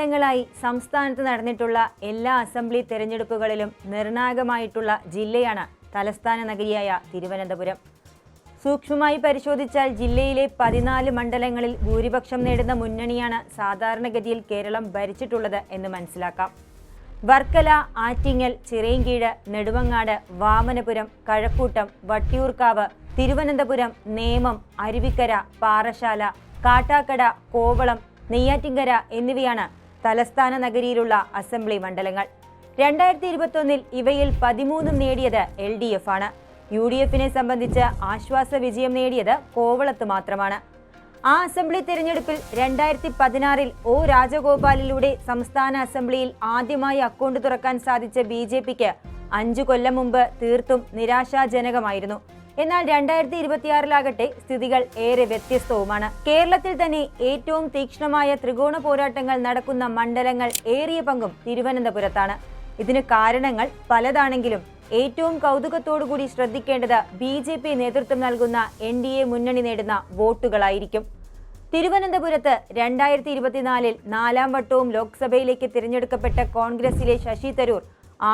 കാലങ്ങളായി സംസ്ഥാനത്ത് നടന്നിട്ടുള്ള എല്ലാ അസംബ്ലി തെരഞ്ഞെടുപ്പുകളിലും നിർണായകമായിട്ടുള്ള ജില്ലയാണ് തലസ്ഥാന നഗരിയായ തിരുവനന്തപുരം. സൂക്ഷ്മമായി പരിശോധിച്ചാൽ ജില്ലയിലെ 14 മണ്ഡലങ്ങളിൽ ഭൂരിപക്ഷം നേടുന്ന മുന്നണിയാണ് സാധാരണഗതിയിൽ കേരളം ഭരിച്ചിട്ടുള്ളത് എന്ന് മനസ്സിലാക്കാം. വർക്കല, ആറ്റിങ്ങൽ, ചിറയൻകീഴ്, നെടുമങ്ങാട്, വാമനപുരം, കഴക്കൂട്ടം, വട്ടിയൂർക്കാവ്, തിരുവനന്തപുരം, നേമം, അരുവിക്കര, പാറശാല, കാട്ടാക്കട, കോവളം, നെയ്യാറ്റിൻകര എന്നിവയാണ് തലസ്ഥാന നഗരിയിലുള്ള അസംബ്ലി മണ്ഡലങ്ങൾ. 2021 ഇവയിൽ 13 നേടിയത് LDF ആണ്. UDFനെ സംബന്ധിച്ച് ആശ്വാസ വിജയം നേടിയത് കോവളത്ത് മാത്രമാണ്. ആ അസംബ്ലി തെരഞ്ഞെടുപ്പിൽ 2016 O രാജഗോപാലിലൂടെ സംസ്ഥാന അസംബ്ലിയിൽ ആദ്യമായി അക്കൗണ്ട് തുറക്കാൻ സാധിച്ച BJPക്ക് 5 കൊല്ലം മുമ്പ് തീർത്തും നിരാശാജനകമായിരുന്നു. എന്നാൽ 2026 സ്ഥിതികൾ ഏറെ വ്യത്യസ്തവുമാണ്. കേരളത്തിൽ തന്നെ ഏറ്റവും തീക്ഷ്ണമായ ത്രികോണ പോരാട്ടങ്ങൾ നടക്കുന്ന മണ്ഡലങ്ങൾ ഏറിയ പങ്കും തിരുവനന്തപുരത്താണ്. ഇതിന് കാരണങ്ങൾ പലതാണെങ്കിലും ഏറ്റവും കൗതുകത്തോടുകൂടി ശ്രദ്ധിക്കേണ്ടത് BJP നേതൃത്വം നൽകുന്ന NDA മുന്നണി നേടുന്ന വോട്ടുകളായിരിക്കും. തിരുവനന്തപുരത്ത് 2024 4ാം വട്ടവും ലോക്സഭയിലേക്ക് തിരഞ്ഞെടുക്കപ്പെട്ട കോൺഗ്രസിലെ ശശി തരൂർ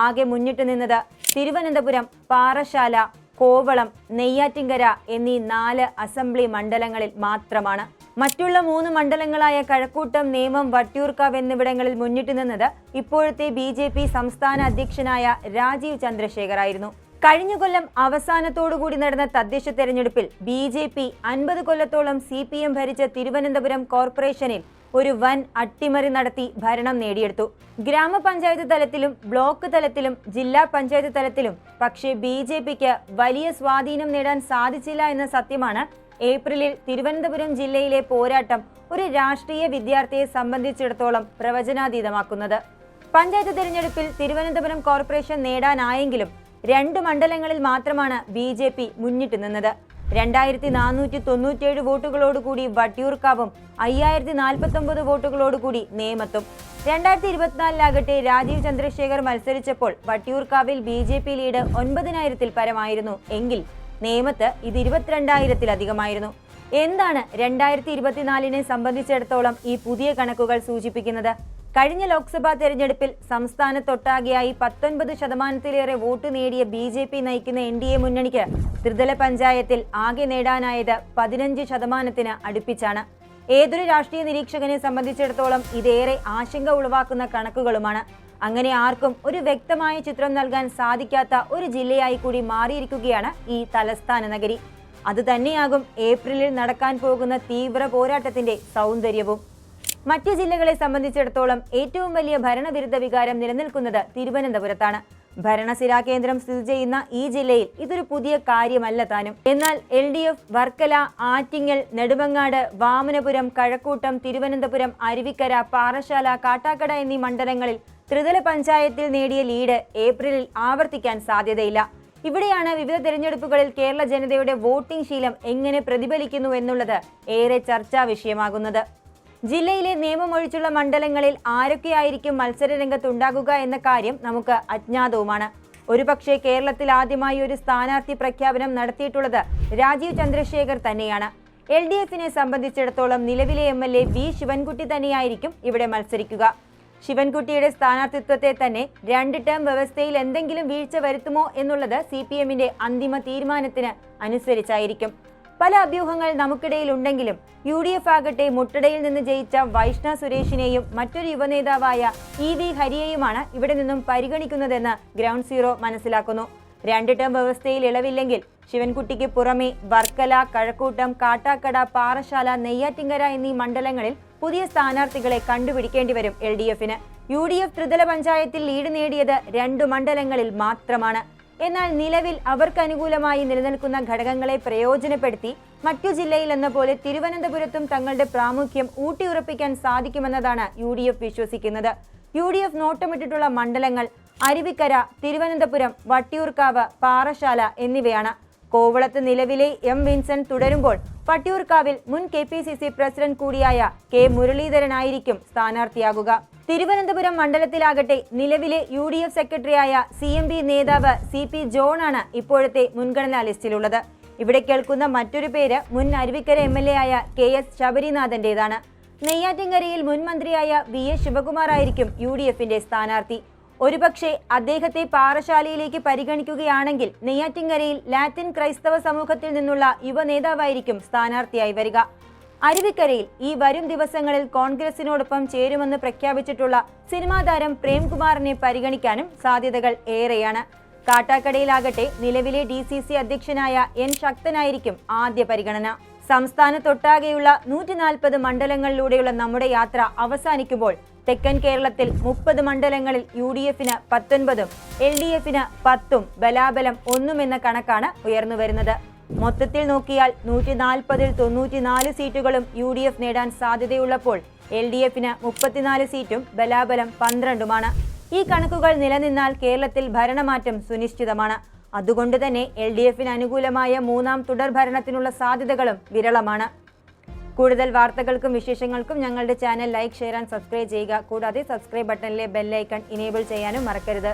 ആകെ മുന്നിട്ട് നിന്നത് തിരുവനന്തപുരം, പാറശാല, കോവളം, നെയ്യാറ്റിൻകര എന്നീ 4 അസംബ്ലി മണ്ഡലങ്ങളിൽ മാത്രമാണ്. മറ്റുള്ള 3 മണ്ഡലങ്ങളായ കഴക്കൂട്ടം, നേമം, വട്ടിയൂർക്കാവ് എന്നിവിടങ്ങളിൽ മുന്നിട്ട് നിന്നത് ഇപ്പോഴത്തെ BJP സംസ്ഥാന അധ്യക്ഷനായ രാജീവ് ചന്ദ്രശേഖർ ആയിരുന്നു. കഴിഞ്ഞ കൊല്ലം അവസാനത്തോടുകൂടി നടന്ന തദ്ദേശ തെരഞ്ഞെടുപ്പിൽ BJP 50 കൊല്ലത്തോളം CPM ഭരിച്ച തിരുവനന്തപുരം കോർപ്പറേഷനിൽ ഒരു വൻ അട്ടിമറി നടത്തി ഭരണം നേടിയെടുത്തു. ഗ്രാമപഞ്ചായത്ത് തലത്തിലും ബ്ലോക്ക് തലത്തിലും ജില്ലാ പഞ്ചായത്ത് തലത്തിലും പക്ഷേ BJPക്ക് വലിയ സ്വാധീനം നേടാൻ സാധിച്ചില്ല എന്ന സത്യമാണ് ഏപ്രിലിൽ തിരുവനന്തപുരം ജില്ലയിലെ പോരാട്ടം ഒരു രാഷ്ട്രീയ വിദ്യാർത്ഥിയെ സംബന്ധിച്ചിടത്തോളം പ്രവചനാതീതമാക്കുന്നത്. പഞ്ചായത്ത് തിരഞ്ഞെടുപ്പിൽ തിരുവനന്തപുരം കോർപ്പറേഷൻ നേടാനായെങ്കിലും 2 മണ്ഡലങ്ങളിൽ മാത്രമാണ് BJP മുന്നിട്ട് നിന്നത്. 2497 വോട്ടുകളോടുകൂടി വട്ടിയൂർക്കാവും 5049 വോട്ടുകളോടുകൂടി നേമത്തും. 2024 രാജീവ് ചന്ദ്രശേഖർ മത്സരിച്ചപ്പോൾ വട്ടിയൂർക്കാവിൽ BJP ലീഡ് 9000-ൽ പരമായിരുന്നു എങ്കിൽ നേമത്ത് ഇത് 22,000-ലധികമായിരുന്നു. എന്താണ് 2024 സംബന്ധിച്ചിടത്തോളം ഈ പുതിയ കണക്കുകൾ സൂചിപ്പിക്കുന്നത്? കഴിഞ്ഞ ലോക്സഭാ തെരഞ്ഞെടുപ്പിൽ സംസ്ഥാനത്തൊട്ടാകെയായി 19% വോട്ട് നേടിയ BJP നയിക്കുന്ന NDA മുന്നണിക്ക് ത്രിതല പഞ്ചായത്തിൽ ആകെ നേടാനായത് 15% അടുപ്പിച്ചാണ്. ഏതൊരു രാഷ്ട്രീയ നിരീക്ഷകനെ സംബന്ധിച്ചിടത്തോളം ഇതേറെ ആശങ്ക ഉളവാക്കുന്ന കണക്കുകളുമാണ്. അങ്ങനെ ആർക്കും ഒരു വ്യക്തമായ ചിത്രം നൽകാൻ സാധിക്കാത്ത ഒരു ജില്ലയായി കൂടി മാറിയിരിക്കുകയാണ് ഈ തലസ്ഥാന നഗരി. അതുതന്നെയാകും ഏപ്രിലിൽ നടക്കാൻ പോകുന്ന തീവ്ര പോരാട്ടത്തിന്റെ സൗന്ദര്യവും. മറ്റു ജില്ലകളെ സംബന്ധിച്ചിടത്തോളം ഏറ്റവും വലിയ ഭരണവിരുദ്ധ വികാരം നിലനിൽക്കുന്നത് തിരുവനന്തപുരത്താണ്. ഭരണസിരാ കേന്ദ്രം സ്ഥിതി ചെയ്യുന്ന ഈ ജില്ലയിൽ ഇതൊരു പുതിയ കാര്യമല്ല താനും. എന്നാൽ LDF വർക്കല, ആറ്റിങ്ങൽ, നെടുമങ്ങാട്, വാമനപുരം, കഴക്കൂട്ടം, തിരുവനന്തപുരം, അരുവിക്കര, പാറശാല, കാട്ടാക്കട എന്നീ മണ്ഡലങ്ങളിൽ ത്രിതല പഞ്ചായത്തിൽ നേടിയ ലീഡ് ഏപ്രിലിൽ ആവർത്തിക്കാൻ സാധ്യതയില്ല. ഇവിടെയാണ് വിവിധ തെരഞ്ഞെടുപ്പുകളിൽ കേരള ജനതയുടെ വോട്ടിംഗ് ശീലം എങ്ങനെ പ്രതിഫലിക്കുന്നു എന്നുള്ളത് ഏറെ ചർച്ചാ വിഷയമാകുന്നത്. ജില്ലയിലെ നിയമമൊഴിച്ചുള്ള മണ്ഡലങ്ങളിൽ ആരൊക്കെയായിരിക്കും മത്സരരംഗത്തുണ്ടാകുക എന്ന കാര്യം നമുക്ക് അജ്ഞാതവുമാണ്. ഒരുപക്ഷെ കേരളത്തിൽ ആദ്യമായി ഒരു സ്ഥാനാർത്ഥി പ്രഖ്യാപനം നടത്തിയിട്ടുള്ളത് രാജീവ് ചന്ദ്രശേഖർ തന്നെയാണ്. LDFനെ സംബന്ധിച്ചിടത്തോളം നിലവിലെ MLA V ശിവൻകുട്ടി തന്നെയായിരിക്കും ഇവിടെ മത്സരിക്കുക. ശിവൻകുട്ടിയുടെ സ്ഥാനാർത്ഥിത്വത്തെ തന്നെ 2 ടേം വ്യവസ്ഥയിൽ എന്തെങ്കിലും വീഴ്ച വരുത്തുമോ എന്നുള്ളത് CPMന്റെ അന്തിമ തീരുമാനത്തിന് അനുസരിച്ചായിരിക്കും. പല അഭ്യൂഹങ്ങൾ നമുക്കിടയിൽ ഉണ്ടെങ്കിലും UDF ആകട്ടെ മുട്ടടയിൽ നിന്ന് ജയിച്ച വൈഷ്ണ സുരേഷിനെയും മറ്റൊരു യുവനേതാവായ EV ഹരിയെയുമാണ് ഇവിടെ നിന്നും പരിഗണിക്കുന്നതെന്ന് ഗ്രൗണ്ട് സീറോ മനസ്സിലാക്കുന്നു. 2 ടേം വ്യവസ്ഥയിൽ ഇളവില്ലെങ്കിൽ ശിവൻകുട്ടിക്ക് പുറമെ വർക്കല, കഴക്കൂട്ടം, കാട്ടാക്കട, പാറശാല, നെയ്യാറ്റിൻകര എന്നീ മണ്ഡലങ്ങളിൽ പുതിയ സ്ഥാനാർത്ഥികളെ കണ്ടുപിടിക്കേണ്ടി വരും LDFന്. UDF ത്രിതല പഞ്ചായത്തിൽ ലീഡ് നേടിയത് 2 മണ്ഡലങ്ങളിൽ മാത്രമാണ്. എന്നാൽ നിലവിൽ അവർക്ക് അനുകൂലമായി നിലനിൽക്കുന്ന ഘടകങ്ങളെ പ്രയോജനപ്പെടുത്തി മറ്റു ജില്ലയിൽ എന്ന പോലെ തിരുവനന്തപുരത്തും തങ്ങളുടെ പ്രാമുഖ്യം ഊട്ടിയുറപ്പിക്കാൻ സാധിക്കുമെന്നതാണ് UDF വിശ്വസിക്കുന്നത്. UDF നോട്ടമിട്ടിട്ടുള്ള മണ്ഡലങ്ങൾ അരുവിക്കര, തിരുവനന്തപുരം, വട്ടിയൂർക്കാവ്, പാറശാല എന്നിവയാണ്. കോവളത്ത് നിലവിലെ M വിൻസെന്റ് തുടരുമ്പോൾ വട്ടിയൂർക്കാവിൽ മുൻ KPCC പ്രസിഡന്റ് കൂടിയായ K മുരളീധരനായിരിക്കും സ്ഥാനാർത്ഥിയാകുക. തിരുവനന്തപുരം മണ്ഡലത്തിലാകട്ടെ നിലവിലെ UDF സെക്രട്ടറിയായ CMB നേതാവ് CP ജോൺ ആണ് ഇപ്പോഴത്തെ മുൻഗണനാ ലിസ്റ്റിലുള്ളത്. ഇവിടെ കേൾക്കുന്ന മറ്റൊരു പേര് മുൻ അരുവിക്കര MLA ആയ KS ശബരിനാഥന്റേതാണ്. നെയ്യാറ്റിൻകരയിൽ മുൻ മന്ത്രിയായ VS ശിവകുമാർ ആയിരിക്കും UDFന്റെ സ്ഥാനാർത്ഥി. ഒരുപക്ഷെ അദ്ദേഹത്തെ പാറശാലയിലേക്ക് പരിഗണിക്കുകയാണെങ്കിൽ നെയ്യാറ്റിൻകരയിൽ ലാറ്റിൻ ക്രൈസ്തവ സമൂഹത്തിൽ നിന്നുള്ള യുവ നേതാവായിരിക്കും സ്ഥാനാർത്ഥിയായി വരിക. അരുവിക്കരയിൽ ഈ വരും ദിവസങ്ങളിൽ കോൺഗ്രസിനോടൊപ്പം ചേരുമെന്ന് പ്രഖ്യാപിച്ചിട്ടുള്ള സിനിമാ താരം പ്രേംകുമാറിനെ പരിഗണിക്കാനും സാധ്യതകൾ ഏറെയാണ്. കാട്ടാക്കടയിലാകട്ടെ നിലവിലെ DCC അധ്യക്ഷനായ N ശക്തനായിരിക്കും ആദ്യ പരിഗണന. സംസ്ഥാനത്തൊട്ടാകെയുള്ള 140 മണ്ഡലങ്ങളിലൂടെയുള്ള നമ്മുടെ യാത്ര അവസാനിക്കുമ്പോൾ തെക്കൻ കേരളത്തിൽ 30 മണ്ഡലങ്ങളിൽ UDFന് 19ഉം LDFന് 10ഉം ബലാബലം 1 എന്ന കണക്കാണ് ഉയർന്നുവരുന്നത്. മൊത്തത്തിൽ നോക്കിയാൽ 140ൽ 94 സീറ്റുകളും UDF നേടാൻ സാധ്യതയുള്ളപ്പോൾ LDFന് 34 സീറ്റും ബലാബലം 12ഉമാണ്. ഈ കണക്കുകൾ നിലനിന്നാൽ കേരളത്തിൽ ഭരണമാറ്റം സുനിശ്ചിതമാണ്. അതുകൊണ്ട് തന്നെ LDFന് അനുകൂലമായ മൂന്നാം തുടർ ഭരണത്തിനുള്ള സാധ്യതകളും വിരളമാണ്. കൂടുതൽ വാർത്തകൾക്കും വിശേഷങ്ങൾക്കും ഞങ്ങളുടെ channel like, share and subscribe ചെയ്യുക. കൂടാതെ സബ്സ്ക്രൈബ് ബട്ടണിലെ ബെൽ ഐക്കൺ ഇനേബിൾ ചെയ്യാനും മറക്കരുത്.